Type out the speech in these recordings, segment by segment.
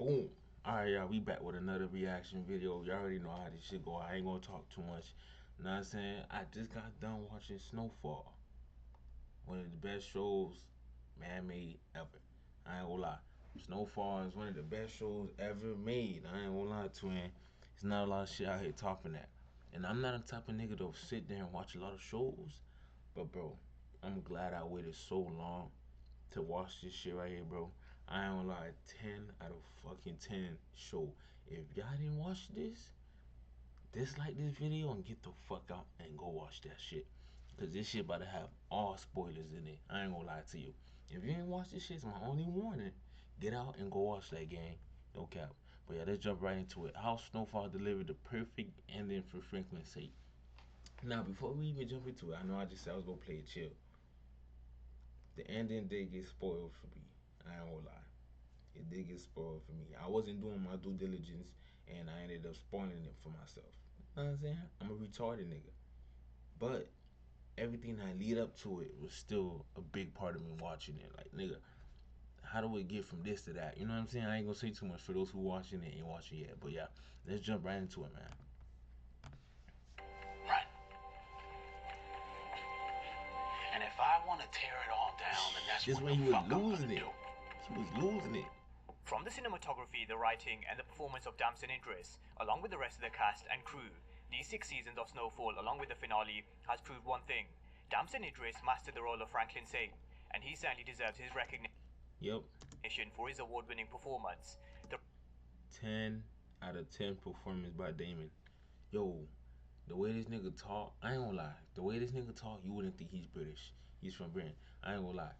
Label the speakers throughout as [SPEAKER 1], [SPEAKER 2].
[SPEAKER 1] Boom. Alright, y'all, we back with another reaction video. Y'all already know how this shit go. I ain't gonna talk too much. You know what I'm saying? I just got done watching Snowfall. One of the best shows man-made ever. I ain't gonna lie. Snowfall is one of the best shows ever made. I ain't gonna lie, twin. There's not a lot of shit out here topping that. And I'm not the type of nigga to sit there and watch a lot of shows. But bro, I'm glad I waited so long to watch this shit right here, bro. I ain't gonna lie, 10 out of fucking 10 show. If y'all didn't watch this, dislike this video and get the fuck out and go watch that shit. Cause this shit about to have all spoilers in it. I ain't gonna lie to you. If you ain't watch this shit, it's my only warning. Get out and go watch that game. No cap. But yeah, let's jump right into it. How Snowfall delivered the perfect ending for Franklin's sake. Now, before we even jump into it, I know I just said I was gonna play it chill. The ending did get spoiled for me. I ain't gonna lie. It did get spoiled for me. I wasn't doing my due diligence and I ended up spoiling it for myself. You know what I'm saying? I'm a retarded nigga. But everything that lead up to it was still a big part of me watching it. Like, nigga, how do we get from this to that? You know what I'm saying? I ain't gonna say too much for those who watching it and watching it yet. But yeah, let's jump right into it, man.
[SPEAKER 2] Right. And if I want to tear it all down, then that's
[SPEAKER 1] This
[SPEAKER 2] what
[SPEAKER 1] way
[SPEAKER 2] the
[SPEAKER 1] he was
[SPEAKER 2] fuck I'm gonna
[SPEAKER 1] losing it.
[SPEAKER 2] do.
[SPEAKER 1] He was losing it.
[SPEAKER 3] From the cinematography, the writing, and the performance of Damson Idris, along with the rest of the cast and crew, these 6 seasons of Snowfall, along with the finale, has proved one thing. Damson Idris mastered the role of Franklin Sane, and he certainly deserves his recognition
[SPEAKER 1] Yep.
[SPEAKER 3] for his award-winning performance.
[SPEAKER 1] 10 out of 10 performance by Damon. Yo, the way this nigga talk, I ain't gonna lie. The way this nigga talk, you wouldn't think he's British. He's from Britain. I ain't gonna lie.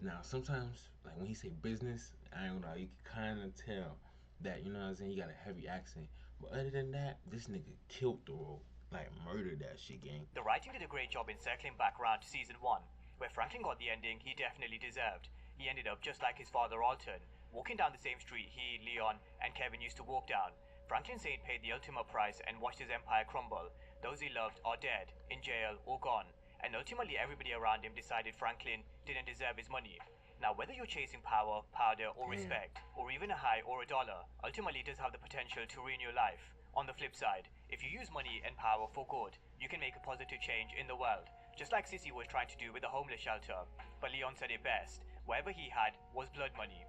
[SPEAKER 1] Now, sometimes, like when he say business, I ain't gonna lie, you can kind of tell that, you know what I'm saying, he got a heavy accent. But other than that, this nigga killed the role. Like, murdered that shit, gang.
[SPEAKER 3] The writing did a great job in circling back around to season 1, where Franklin got the ending he definitely deserved. He ended up just like his father Alton, walking down the same street he, Leon, and Kevin used to walk down. Franklin Sane paid the ultimate price and watched his empire crumble. Those he loved are dead, in jail, or gone. And ultimately everybody around him decided Franklin didn't deserve his money. Now, whether you're chasing power, powder, or respect, or even a high or a dollar, ultimately it does have the potential to ruin your life. On the flip side, if you use money and power for good, you can make a positive change in the world, just like Sissy was trying to do with the homeless shelter. But Leon said it best, whatever he had was blood money.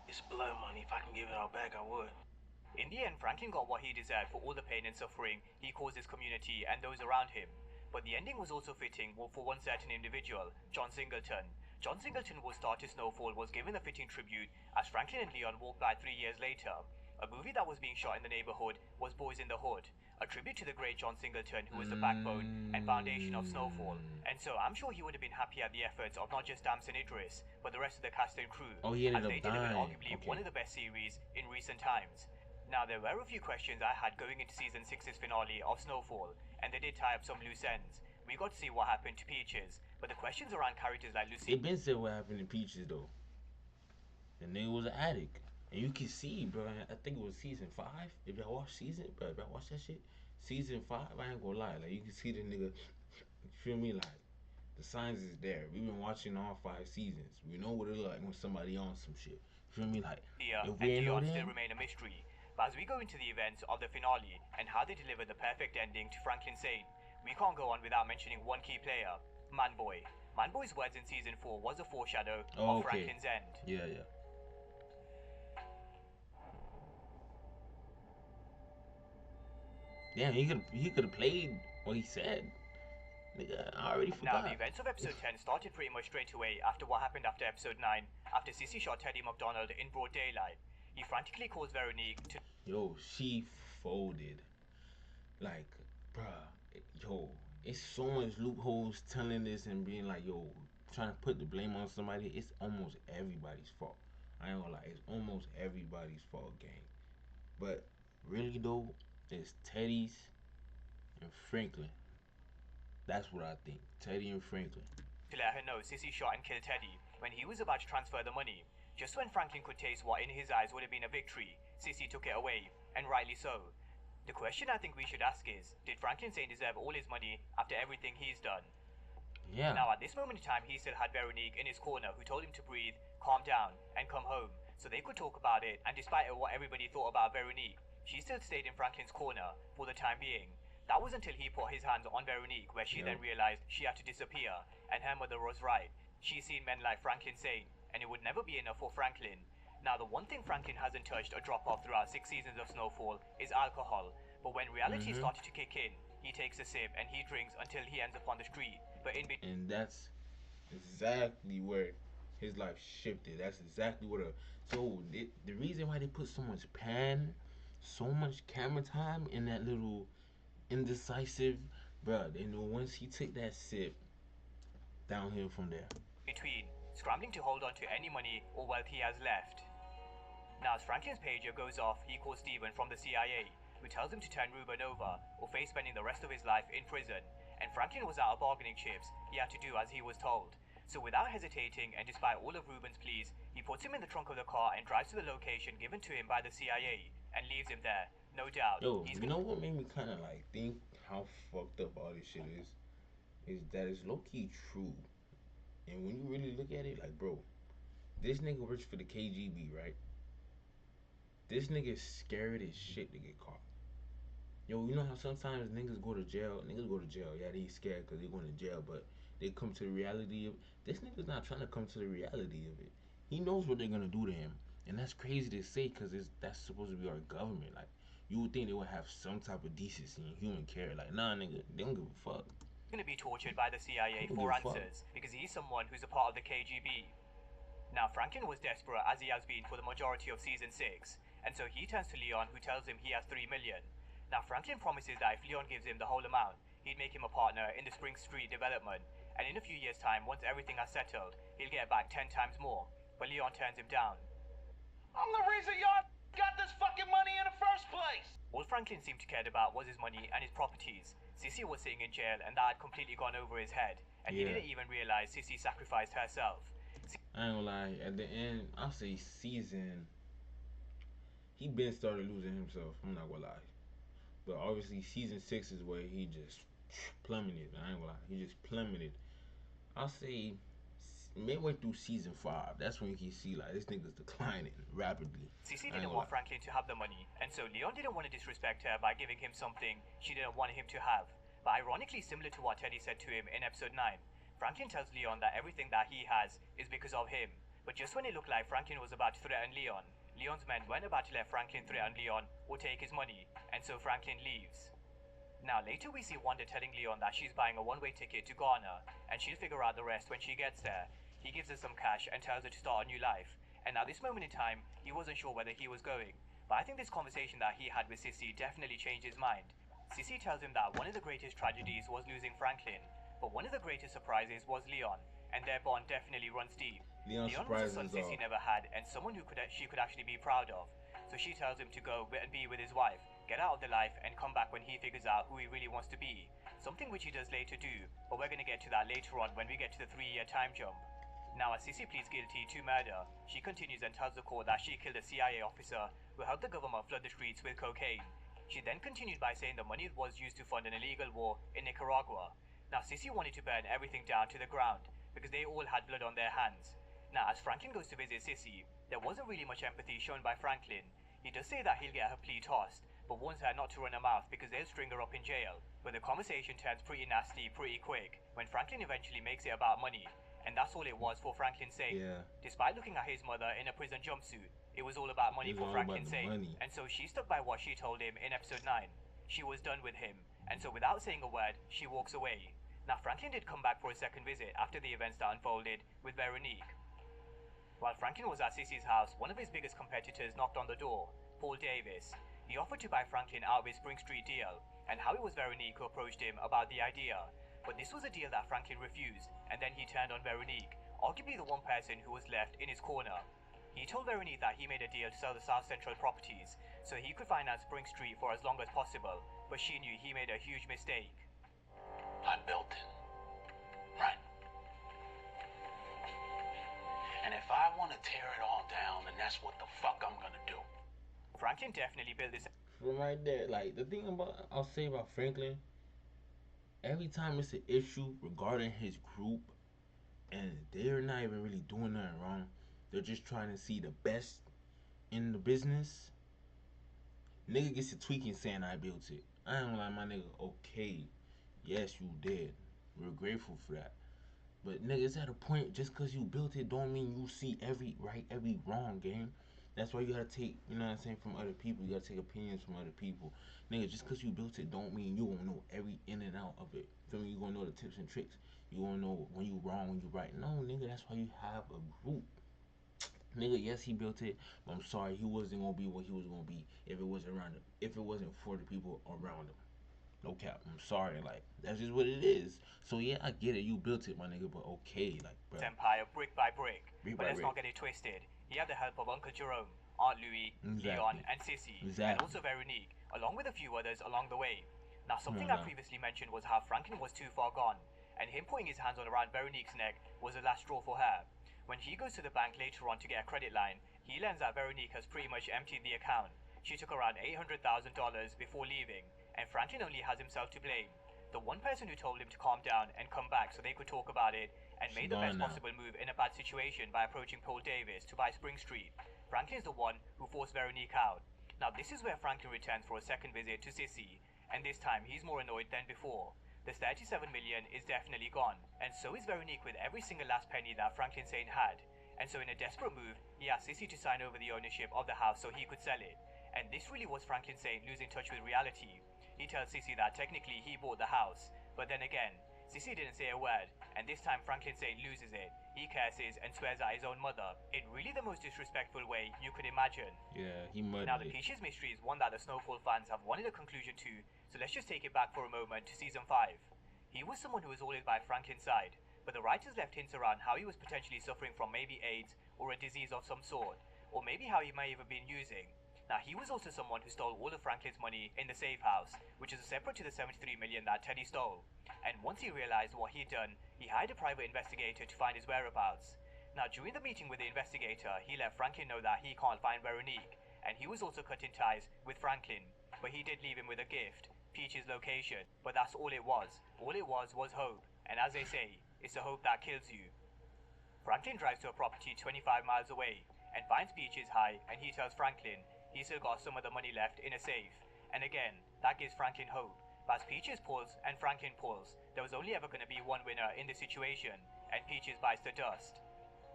[SPEAKER 2] It's blood money. If I can give it all back, I would.
[SPEAKER 3] In the end, Franklin got what he deserved for all the pain and suffering he caused his community and those around him. But the ending was also fitting for one certain individual, John Singleton. John Singleton, who started Snowfall, was given a fitting tribute as Franklin and Leon walked by 3 years later. A movie that was being shot in the neighborhood was Boys in the Hood, a tribute to the great John Singleton, who was the backbone and foundation of Snowfall. And so I'm sure he would have been happy at the efforts of not just Damson Idris, but the rest of the cast and crew,
[SPEAKER 1] Oh, he ended
[SPEAKER 3] as they
[SPEAKER 1] up
[SPEAKER 3] delivered
[SPEAKER 1] dying.
[SPEAKER 3] arguably
[SPEAKER 1] Okay.
[SPEAKER 3] one of the best series in recent times. Now, there were a few questions I had going into season 6's finale of Snowfall, and they did tie up some loose ends. We got to see what happened to Peaches, but the questions around characters like Lucy...
[SPEAKER 1] They been said what happened to Peaches, though. The nigga was an addict. And you can see, bro, I think it was season 5. If y'all watch season, bro, if y'all watch that shit, season 5, I ain't gonna lie. Like, you can see the nigga, you feel me? Like, the signs is there. We've been watching all 5 seasons. We know what it look like when somebody on some shit. You feel me? Like,
[SPEAKER 3] Leah
[SPEAKER 1] if
[SPEAKER 3] and
[SPEAKER 1] we ain't know
[SPEAKER 3] Leon still
[SPEAKER 1] them,
[SPEAKER 3] remain a mystery. But as we go into the events of the finale and how they deliver the perfect ending to Franklin Sane, we can't go on without mentioning one key player, Manboy. Manboy's words in season 4 was a foreshadow of Franklin's end.
[SPEAKER 1] Yeah, yeah. Damn, he could have played what he said. Nigga, I already
[SPEAKER 3] Now, the
[SPEAKER 1] forgot.
[SPEAKER 3] events of episode 10 started pretty much straight away after what happened after episode 9, after Sissy shot Teddy McDonald in broad daylight. He frantically calls Veronique to...
[SPEAKER 1] Yo, she folded. Like, bruh, yo, it's so much loopholes telling this and being like, yo, trying to put the blame on somebody. It's almost everybody's fault. I ain't gonna lie, it's almost everybody's fault, gang. But really though, it's Teddy's and Franklin. That's what I think. Teddy and Franklin.
[SPEAKER 3] to let her know Sissy shot and killed Teddy when he was about to transfer the money. Just when Franklin could taste what in his eyes would have been a victory, Sissy took it away, and rightly so. The question I think we should ask is, did Franklin Sane deserve all his money after everything he's done?
[SPEAKER 1] Yeah.
[SPEAKER 3] Now at this moment in time, he still had Veronique in his corner who told him to breathe, calm down, and come home. so they could talk about it, and despite what everybody thought about Veronique, she still stayed in Franklin's corner for the time being. That was until he put his hands on Veronique, where she
[SPEAKER 1] Yep.
[SPEAKER 3] then realized she had to disappear, and her mother was right. She's seen men like Franklin saying, and it would never be enough for Franklin. Now, the one thing Franklin hasn't touched or dropped off throughout 6 seasons of Snowfall is alcohol, but when reality
[SPEAKER 1] Mm-hmm.
[SPEAKER 3] started to kick in, he takes a sip and he drinks until he ends up on the street. But in between,
[SPEAKER 1] And that's exactly where his life shifted. That's exactly what a. So the reason why they put so much so much camera time in that little indecisive, bruh. They know once he took that sip, downhill from there.
[SPEAKER 3] scrambling to hold on to any money or wealth he has left. Now, as Franklin's pager goes off, he calls Steven from the CIA, who tells him to turn Ruben over or face spending the rest of his life in prison. And Franklin was out of bargaining chips, he had to do as he was told. So without hesitating and despite all of Ruben's pleas, he puts him in the trunk of the car and drives to the location given to him by the CIA and leaves him there. No doubt,
[SPEAKER 1] Yo,
[SPEAKER 3] he's
[SPEAKER 1] you
[SPEAKER 3] gonna
[SPEAKER 1] know what made me kind of like think how fucked up all this shit is? Is that it's low key true. And when you really look at it, like, bro, this nigga works for the KGB, right? This nigga is scared as shit to get caught. Yo, you know how sometimes niggas go to jail? Niggas go to jail. Yeah, they scared because they going to jail, but they come to the reality of this nigga's not trying to come to the reality of it. He knows what they're gonna do to him, and that's crazy to say because that's supposed to be our government. Like, you would think they would have some type of decency and human care. Like, nah, nigga, they don't give a fuck.
[SPEAKER 3] going to be tortured by the
[SPEAKER 1] They
[SPEAKER 3] CIA
[SPEAKER 1] don't give
[SPEAKER 3] for
[SPEAKER 1] a fuck.
[SPEAKER 3] answers because he's someone who's a part of the KGB. Now, Franklin was desperate as he has been for the majority of season 6, and so he turns to Leon, who tells him he has 3 million. Now, Franklin promises that if Leon gives him the whole amount, he'd make him a partner in the Spring Street development, and in a few years' time, once everything has settled, he'll get back 10 times more. But Leon turns him down.
[SPEAKER 2] I'm the reason y'all got this fucking money in the first place.
[SPEAKER 3] All Franklin seemed to care about was his money and his properties. Sissy was sitting in jail, and that had completely gone over his head, and he
[SPEAKER 1] Yeah.
[SPEAKER 3] didn't even realize Sissy sacrificed herself.
[SPEAKER 1] I ain't gonna lie. At the end, I'll say season. He been started losing himself. I'm not gonna lie. But obviously, season 6 is where he just plummeted. I ain't gonna lie. He just plummeted. I'll say midway through season 5, that's when you can see like this nigga's declining rapidly.
[SPEAKER 3] Sissy
[SPEAKER 1] I ain't
[SPEAKER 3] didn't
[SPEAKER 1] gonna
[SPEAKER 3] want
[SPEAKER 1] lie.
[SPEAKER 3] Franklin to have the money, and so Leon didn't want to disrespect her by giving him something she didn't want him to have. But ironically similar to what Teddy said to him in episode 9, Franklin tells Leon that everything that he has is because of him. But just when it looked like Franklin was about to threaten Leon, Leon's men weren't about to let Franklin threaten Leon or take his money, and so Franklin leaves. Now later we see Wanda telling Leon that she's buying a one-way ticket to Ghana, and she'll figure out the rest when she gets there. He gives her some cash and tells her to start a new life, and at this moment in time, he wasn't sure whether he was going. But I think this conversation that he had with Sissy definitely changed his mind. Sissy tells him that one of the greatest tragedies was losing Franklin, but one of the greatest surprises was Leon, and their bond definitely runs deep.
[SPEAKER 1] Leon
[SPEAKER 3] Leon was a
[SPEAKER 1] surprises
[SPEAKER 3] son
[SPEAKER 1] us
[SPEAKER 3] Sissy
[SPEAKER 1] all.
[SPEAKER 3] never had, and someone who she could actually be proud of. So she tells him to go and be with his wife, get out of the life, and come back when he figures out who he really wants to be. Something which he does later do, but we're going to get to that later on when we get to the 3-year time jump. Now, as Sissy pleads guilty to murder, she continues and tells the court that she killed a CIA officer who helped the government flood the streets with cocaine. She then continued by saying the money was used to fund an illegal war in Nicaragua. Now, Sissy wanted to burn everything down to the ground because they all had blood on their hands. Now, as Franklin goes to visit Sissy, there wasn't really much empathy shown by Franklin. He does say that he'll get her plea tossed, but warns her not to run her mouth because they'll string her up in jail. But the conversation turns pretty nasty pretty quick when Franklin eventually makes it about money, and that's all it was for Franklin saying.
[SPEAKER 1] Yeah.
[SPEAKER 3] Despite looking at his mother in a prison jumpsuit, it was all about money
[SPEAKER 1] It was
[SPEAKER 3] for
[SPEAKER 1] all
[SPEAKER 3] Franklin
[SPEAKER 1] about the
[SPEAKER 3] saying,
[SPEAKER 1] money.
[SPEAKER 3] and so she stuck by what she told him in episode 9. She was done with him, and so without saying a word, she walks away. Now, Franklin did come back for a second visit after the events that unfolded with Veronique. While Franklin was at Sissy's house, one of his biggest competitors knocked on the door, Paul Davis. He offered to buy Franklin out of his Spring Street deal, and how it was Veronique who approached him about the idea. But this was a deal that Franklin refused, and then he turned on Veronique, arguably the one person who was left in his corner. He told Veronique that he made a deal to sell the South Central properties, so he could finance Spring Street for as long as possible, but she knew he made a huge mistake.
[SPEAKER 2] I built it. Right. And if I want to tear it all down, then that's what the fuck I'm gonna do.
[SPEAKER 3] Franklin definitely built this
[SPEAKER 1] From right there, like the thing about I'll say about Franklin, every time it's an issue regarding his group, and they're not even really doing nothing wrong, they're just trying to see the best in the business, nigga gets to tweaking saying I built it. I ain't like my nigga, okay, yes you did. We're grateful for that. But nigga, it's at a point just cause you built it don't mean you see every right, every wrong game. That's why you gotta take, you know what I'm saying, from other people. You gotta take opinions from other people. Nigga, just cause you built it don't mean you gonna know every in and out of it. Feel me? You gonna know the tips and tricks. You gonna know when you wrong, when you right. No, nigga, that's why you have a group. Nigga, yes, he built it, but I'm sorry, he wasn't gonna be what he was gonna be if it wasn't around him. If it wasn't for the people around him. No cap. I'm sorry. Like that's just what it is. So yeah, I get it. You built it, my nigga. But okay, like, bro.
[SPEAKER 3] Empire brick by brick.
[SPEAKER 1] Brick
[SPEAKER 3] But
[SPEAKER 1] by
[SPEAKER 3] let's
[SPEAKER 1] brick.
[SPEAKER 3] not get it twisted. He had the help of Uncle Jerome, Aunt Louis, Leon,
[SPEAKER 1] Exactly.
[SPEAKER 3] and Sissy, and
[SPEAKER 1] Exactly.
[SPEAKER 3] also Veronique, along with a few others along the way. Now,
[SPEAKER 1] Come
[SPEAKER 3] something
[SPEAKER 1] on
[SPEAKER 3] I
[SPEAKER 1] now.
[SPEAKER 3] previously mentioned was how Franklin was too far gone, and him putting his hands on around Veronique's neck was the last straw for her. When he goes to the bank later on to get a credit line, he learns that Veronique has pretty much emptied the account. She took around $800,000 before leaving, and Franklin only has himself to blame. The one person who told him to calm down and come back so they could talk about it and
[SPEAKER 1] She
[SPEAKER 3] made the
[SPEAKER 1] gone
[SPEAKER 3] best
[SPEAKER 1] now.
[SPEAKER 3] possible move in a bad situation by approaching Paul Davis to buy Spring Street. Franklin's the one who forced Veronique out. Now this is where Franklin returns for a second visit to Sissy, and this time he's more annoyed than before. The 37 million is definitely gone, and so is Veronique with every single last penny that Franklin Saint had. And so in a desperate move, he asked Sissy to sign over the ownership of the house so he could sell it. And this really was Franklin Saint losing touch with reality. He tells Sissy that technically he bought the house, but then again, Sissy didn't say a word, and this time Franklin Saint loses it. He curses and swears at his own mother, in really the most disrespectful way you could imagine.
[SPEAKER 1] Yeah, he
[SPEAKER 3] Now,
[SPEAKER 1] mudded
[SPEAKER 3] the
[SPEAKER 1] it.
[SPEAKER 3] Peaches mystery is one that the Snowfall fans have wanted a conclusion to, so let's just take it back for a moment to season 5. He was someone who was always by Franklin's side, but the writers left hints around how he was potentially suffering from maybe AIDS or a disease of some sort, or maybe how he may have been using. Now, he was also someone who stole all of Franklin's money in the safe house, which is separate to the 73 million that Teddy stole. And once he realized what he'd done, he hired a private investigator to find his whereabouts. Now, during the meeting with the investigator, he let Franklin know that he can't find Veronique, and he was also cutting ties with Franklin, but he did leave him with a gift, Peach's location. But that's all it was. All it was hope, and as they say, it's the hope that kills you. Franklin drives to a property 25 miles away and finds Peaches high, and he tells Franklin he's still got some of the money left in a safe. And again, that gives Franklin hope. But as Peaches pulls and Franklin pulls, there was only ever going to be one winner in this situation, and Peaches bites the dust.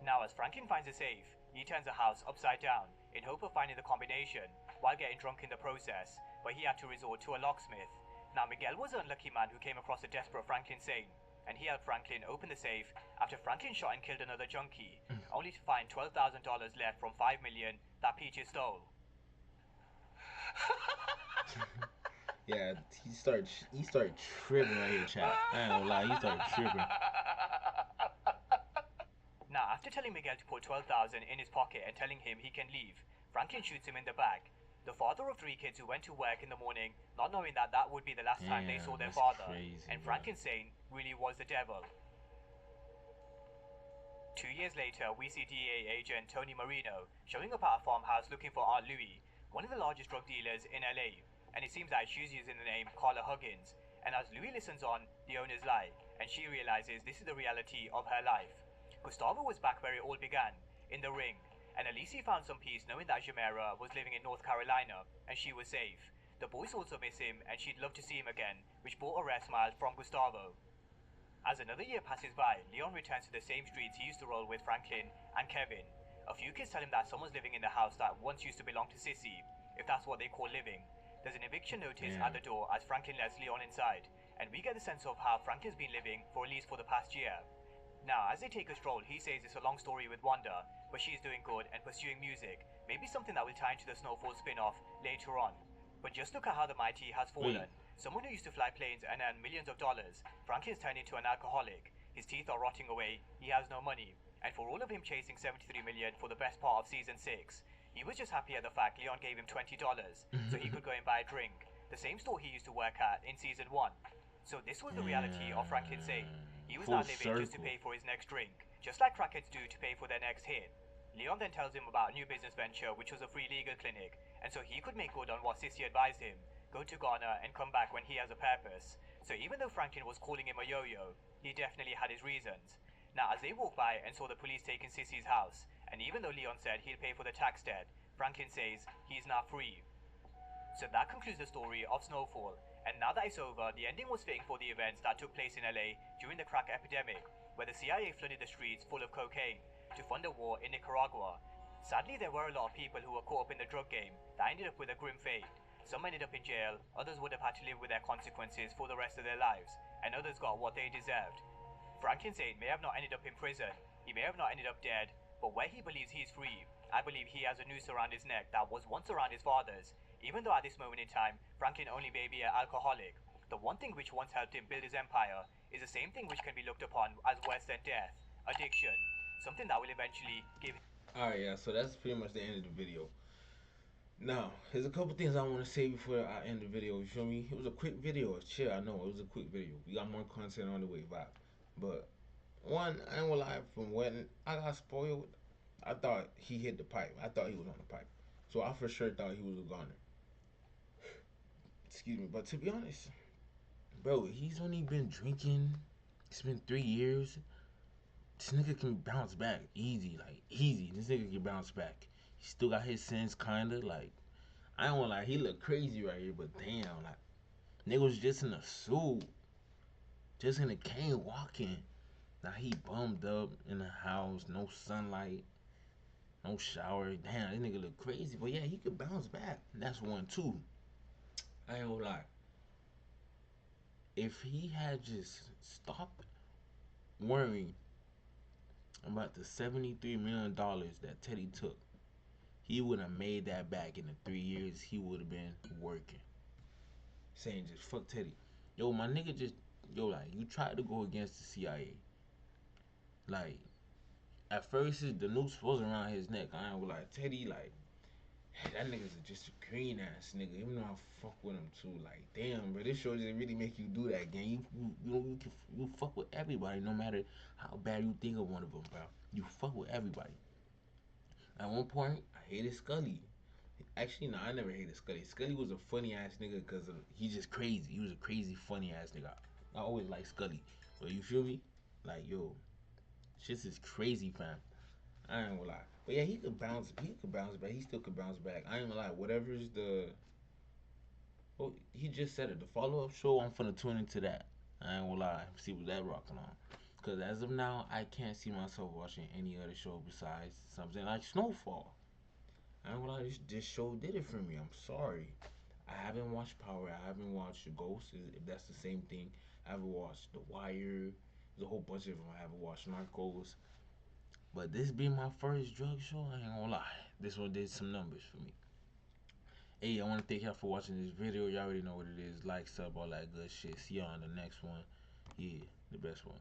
[SPEAKER 3] Now, as Franklin finds a safe, he turns the house upside down in hope of finding the combination while getting drunk in the process, but he had to resort to a locksmith. Now, Miguel was an unlucky man who came across a desperate Franklin Saint, and he helped Franklin open the safe after Franklin shot and killed another junkie, only to find $12,000 left from $5 million that Peaches stole.
[SPEAKER 1] Yeah, he started tripping right here, chat. I ain't gonna lie, he started tripping.
[SPEAKER 3] Now, after telling Miguel to put 12,000 in his pocket and telling him he can leave, Franklin shoots him in the back. The father of 3 kids who went to work in the morning, not knowing that that would be the last time they
[SPEAKER 1] Damn,
[SPEAKER 3] saw their
[SPEAKER 1] that's
[SPEAKER 3] father,
[SPEAKER 1] crazy,
[SPEAKER 3] and
[SPEAKER 1] bro.
[SPEAKER 3] Franklin Saint really was the devil. 2 years later, we see DEA agent Tony Marino showing up at a farmhouse looking for Aunt Louie, one of the largest drug dealers in LA, and it seems that she's using the name Carla Huggins. And as Louie listens on, the owners lie, and she realizes this is the reality of her life. Gustavo was back where it all began, in the ring, and Alicia found some peace knowing that Jamera was living in North Carolina, and she was safe. The boys also miss him, and she'd love to see him again, which brought a rare smile from Gustavo. As another year passes by, Leon returns to the same streets he used to roll with Franklin and Kevin. A few kids tell him that someone's living in the house that once used to belong to Sissy, if that's what they call living. There's an eviction notice at the door as Franklin lets Leon inside, and we get the sense of how Franklin's been living for at least for the past year. Now, as they take a stroll, he says it's a long story with Wanda, but she's doing good and pursuing music, maybe something that will tie into the Snowfalls spin-off later on. But just look at how the mighty has fallen.
[SPEAKER 1] Wait.
[SPEAKER 3] Someone who used to fly planes and earn millions of dollars, Franklin's turned into an alcoholic. His teeth are rotting away, he has no money, and for all of him chasing 73 million for the best part of season 6, he was just happy at the fact Leon gave him $20 so he could go and buy a drink, the same store he used to work at in season 1. So this was the reality of Franklin Saint. He was
[SPEAKER 1] Full
[SPEAKER 3] now living just to
[SPEAKER 1] circle.
[SPEAKER 3] pay for his next drink, just like crackheads do to pay for their next hit. Leon then tells him about a new business venture, which was a free legal clinic, and so he could make good on what Sissy advised him, go to Ghana and come back when he has a purpose. So even though Franklin was calling him a yo-yo, he definitely had his reasons. Now, as they walk by and saw the police taking Sissy's house, and even though Leon said he'll pay for the tax debt, Franklin says he is now free. So that concludes the story of Snowfall. And now that it's over, the ending was fitting for the events that took place in LA during the crack epidemic, where the CIA flooded the streets full of cocaine to fund a war in Nicaragua. Sadly, there were a lot of people who were caught up in the drug game that ended up with a grim fate. Some ended up in jail, others would have had to live with their consequences for the rest of their lives, and others got what they deserved. Franklin Saint may have not ended up in prison, he may have not ended up dead, but where he believes he is free, I believe he has a noose around his neck that was once around his father's. Even though at this moment in time, Franklin only may be an alcoholic, the one thing which once helped him build his empire is the same thing which can be looked upon as worse than death: addiction. Something that will eventually give.
[SPEAKER 1] Alright, yeah, so that's pretty much the end of the video. Now, there's a couple things I want to say before I end the video. You feel me? It was a quick video. Chill, I know it was a quick video. We got more content on the way, vibe. But one, I ain't gonna lie. From when I got spoiled, I thought he hit the pipe. I thought he was on the pipe. So I for sure thought he was a goner. Excuse me. But to be honest, bro, he's only been drinking. It's been 3 years. This nigga can bounce back easy, like easy. This nigga can bounce back. He still got his sense, kinda like. I don't like. He look crazy right here, but damn, like nigga was just in a suit, just in a cane walking. Now he bummed up in the house, no sunlight, no shower. Damn, this nigga look crazy, but yeah, he could bounce back. That's one too. I ain't gonna lie. If he had just stopped worrying about the $73 million that Teddy took, he would have made that back in the 3 years he would have been working. Saying just fuck Teddy. Yo, my nigga just like you tried to go against the CIA. Like at first the noose was around his neck. I ain't like Teddy like that nigga's just a green ass nigga. Even though I fuck with him too. Like damn, bro, this show just really make you do that, gang. You fuck with everybody, no matter how bad you think of one of them, bro. You fuck with everybody. At one point, I hated Scully. Actually, no, I never hated Scully. Scully was a funny ass nigga because he's just crazy. He was a crazy, funny ass nigga. I always liked Scully. But you feel me? Like, yo, shit is crazy, fam. I ain't gonna lie. But yeah, he could bounce. He could bounce back. He still could bounce back. I ain't gonna lie. Whatever's the. Oh, he just said it. The follow up show, I'm finna tune into that. I ain't gonna lie. See what that rocking on. Because as of now, I can't see myself watching any other show besides something like Snowfall. I ain't gonna lie, this show did it for me. I'm sorry. I haven't watched Power. I haven't watched Ghost, if that's the same thing. I haven't watched The Wire. There's a whole bunch of them. I haven't watched Narcos. But this being my first drug show, I ain't gonna lie. This one did some numbers for me. Hey, I want to thank y'all for watching this video. Y'all already know what it is. Like, sub, all that good shit. See y'all on the next one. Yeah, the best one.